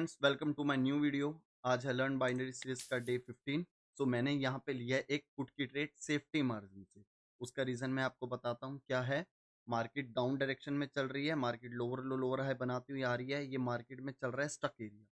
Friends, welcome to my new video. आज है learn binary series का डे 15। सो मैंने यहाँ पे लिया है एक पुट की ट्रेड सेफ्टी मार्जिन से। उसका रीजन मैं आपको बताता हूँ क्या है। मार्केट डाउन डायरेक्शन में चल रही है, मार्केट लोअर लो लोअर हाई बनाती हुई आ रही है। ये मार्केट में चल रहा है स्टक एरिया।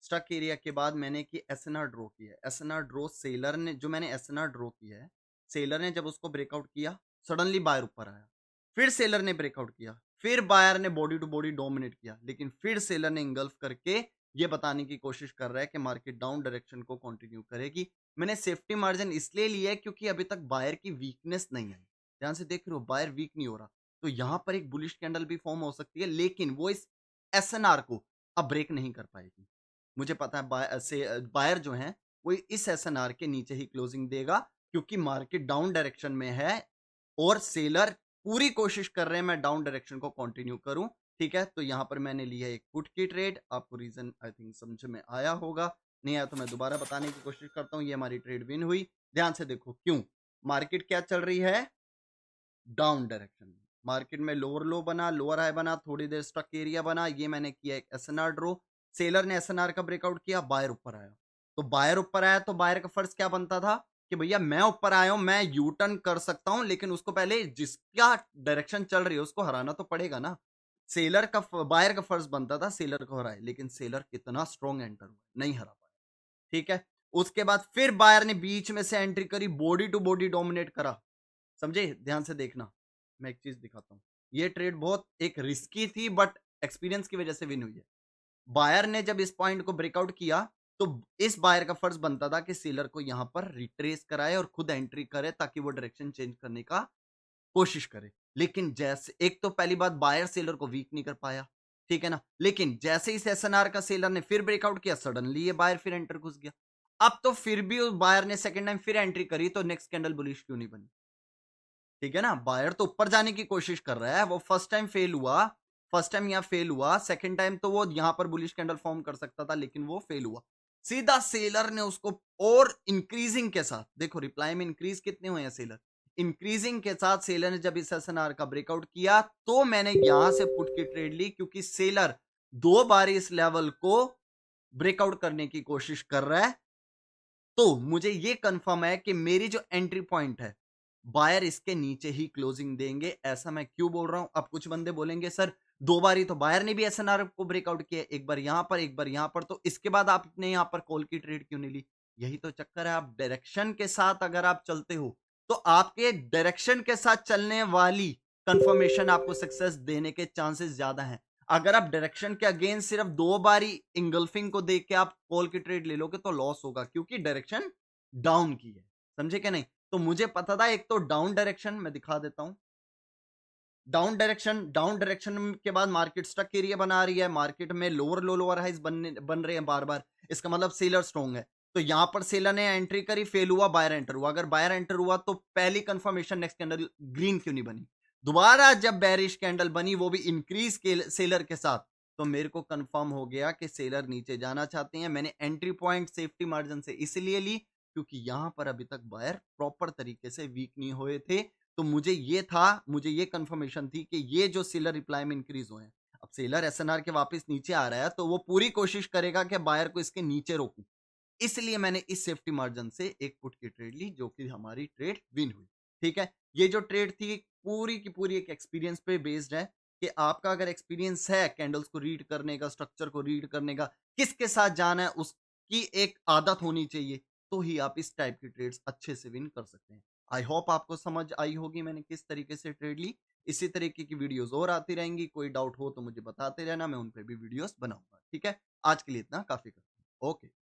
स्टक एरिया के बाद मैंने की एसएनआर ड्रॉ किया है। एसएनआर ड्रॉ सेलर ने, जो मैंने एसएनआर ड्रॉ किया है, सेलर ने जब उसको ब्रेकआउट किया, सडनली बायर ऊपर आया। फिर सेलर ने ब्रेकआउट किया, फिर बायर ने बॉडी टू बॉडी डोमिनेट किया, लेकिन फिर सेलर ने इंगल्फ करके ये बताने की कोशिश कर रहा है कि मार्केट डाउन डायरेक्शन को कंटिन्यू करेगी। मैंने सेफ्टी मार्जिन इसलिए लिया है क्योंकि अभी तक बायर की वीकनेस नहीं आई। ध्यान से देख रहे हो, बायर वीक नहीं हो रहा, तो यहां पर एक बुलिश कैंडल भी फॉर्म हो सकती है, लेकिन वो इस एसएनआर को अब ब्रेक नहीं कर पाएगी। मुझे पता है बायर जो है वो इस एसएनआर के नीचे ही क्लोजिंग देगा, क्योंकि मार्केट डाउन डायरेक्शन में है और सेलर पूरी कोशिश कर रहे हैं मैं डाउन डायरेक्शन को कंटिन्यू करूं। ठीक है, तो यहां पर मैंने लिया एक पुट की ट्रेड। आपको रीजन आई थिंक समझ में आया होगा, नहीं आया तो मैं दोबारा बताने की कोशिश करता हूं। ये हमारी ट्रेड विन हुई। ध्यान से देखो क्यों। मार्केट क्या चल रही है, डाउन डायरेक्शन में। मार्केट में लोअर लो बना, लोअर हाई बना, थोड़ी देर स्टक एरिया बना। ये मैंने किया एक एसएनआर ड्रॉ। सेलर ने एसएनआर का ब्रेकआउट किया, बायर ऊपर आया। तो बायर ऊपर आया तो बायर का फर्ज क्या बनता था कि भैया मैं ऊपर आया हूं, मैं यू टर्न कर सकता हूं, लेकिन उसको पहले जिसका डायरेक्शन चल रही है उसको हराना तो पड़ेगा ना। सेलर का बायर का फर्ज बनता था सेलर को हराए, लेकिन सेलर कितना स्ट्रॉन्ग एंटर हुआ, नहीं हरा पाया। ठीक है, उसके बाद फिर बायर ने बीच में से एंट्री करी, बॉडी टू बॉडी डोमिनेट करा। समझे, ध्यान से देखना, मैं एक चीज दिखाता हूं। ये ट्रेड बहुत एक रिस्की थी, बट एक्सपीरियंस की वजह से विन हुई है। बायर ने जब इस पॉइंट को ब्रेकआउट किया, तो इस बायर का फर्ज बनता था कि सेलर को यहां पर रिट्रेस कराए और खुद एंट्री करे, ताकि वो डायरेक्शन चेंज करने का कोशिश करे। लेकिन जैसे, एक तो पहली बात, बायर सेलर को वीक नहीं कर पाया, ठीक है ना। लेकिन जैसे इस एसएनआर का सेलर ने फिर ब्रेकआउट किया, सडनली ये बायर फिर एंटर घुस गया। अब तो फिर भी उस बायर ने सेकंड टाइम फिर एंट्री करी, तो नेक्स्ट कैंडल बुलिश क्यों नहीं बनी। ठीक है ना, बायर तो ऊपर जाने की कोशिश कर रहा है। वो फर्स्ट टाइम फेल हुआ, फर्स्ट टाइम यहाँ फेल हुआ, सेकंड टाइम तो वो यहां पर बुलिश कैंडल फॉर्म कर सकता था, लेकिन वो फेल हुआ। सीधा सेलर ने उसको और इंक्रीजिंग के साथ, देखो रिप्लाई में इंक्रीज कितने हुए हैं सेलर, इंक्रीजिंग के साथ सेलर ने जब इस एसएनआर का ब्रेकआउट किया, तो मैंने यहां से पुट की ट्रेड ली, क्योंकि सेलर 2 बार इस लेवल को ब्रेकआउट करने की कोशिश कर रहा है। तो मुझे ये कंफर्म है कि मेरी जो एंट्री पॉइंट है, बायर इसके नीचे ही क्लोजिंग देंगे। ऐसा मैं क्यों बोल रहा हूं। अब कुछ बंदे बोलेंगे सर 2 बार ही तो बायर ने भी एसएनआर को ब्रेकआउट किया, एक बार यहां पर एक बार यहां पर, तो इसके बाद आपने यहां पर कॉल की ट्रेड क्यों नहीं ली। यही तो चक्कर है, आप डायरेक्शन के साथ अगर आप चलते हो, तो आपके डायरेक्शन के साथ चलने वाली कंफर्मेशन आपको सक्सेस देने के चांसेस ज्यादा हैं। अगर आप डायरेक्शन के अगेंस्ट सिर्फ 2 बार ही इंगल्फिंग को देख के आप कॉल की ट्रेड ले लोगे, तो लॉस होगा, क्योंकि डायरेक्शन डाउन की है। समझे क्या नहीं। तो मुझे पता था, एक तो डाउन डायरेक्शन मैं दिखा देता हूं। डाउन डायरेक्शन के बाद मार्केट स्टक एरिया बना रही है, मार्केट में लोअर हाइज बन रहे हैं बार बार। इसका मतलब सेलर स्ट्रॉन्ग है। तो यहां पर सेलर ने एंट्री करी, फेल हुआ, बायर एंटर हुआ। अगर बायर एंटर हुआ तो पहली कंफर्मेशन नेक्स्ट कैंडल ग्रीन क्यों नहीं बनी। दोबारा जब बेरिश कैंडल बनी, वो भी इंक्रीज के सेलर के साथ, तो मेरे को कंफर्म हो गया कि सेलर नीचे जाना चाहते हैं। मैंने एंट्री पॉइंट सेफ्टी मार्जिन से इसलिए ली क्योंकि यहां पर अभी तक बायर प्रॉपर तरीके से वीक नहीं हुए थे। तो मुझे ये कंफर्मेशन थी कि ये जो सेलर रिप्लाई में इंक्रीज हुए हैं, अब सेलर एसएनआर के वापस नीचे आ रहा है, तो वो पूरी कोशिश करेगा कि बायर को इसके नीचे रोकूं। इसलिए मैंने इस सेफ्टी मार्जिन से एक पुट की ट्रेड ली, जो कि हमारी ट्रेड विन हुई। ठीक है, ये जो ट्रेड थी पूरी की पूरी एक एक्सपीरियंस पे बेस्ड है, कि आपका अगर एक्सपीरियंस है कैंडल्स को रीड करने का, स्ट्रक्चर को रीड करने का, किसके साथ जाना है उसकी एक आदत होनी चाहिए, तो ही आप इस टाइप की ट्रेड्स अच्छे से विन कर सकते हैं। आई होप आपको समझ आई होगी मैंने किस तरीके से ट्रेड ली। इसी तरीके की वीडियोस और आती रहेंगी, कोई डाउट हो तो मुझे बताते रहना, मैं उन पे भी वीडियोस बनाऊंगा। ठीक है, आज के लिए इतना काफी करता हूँ। ओके।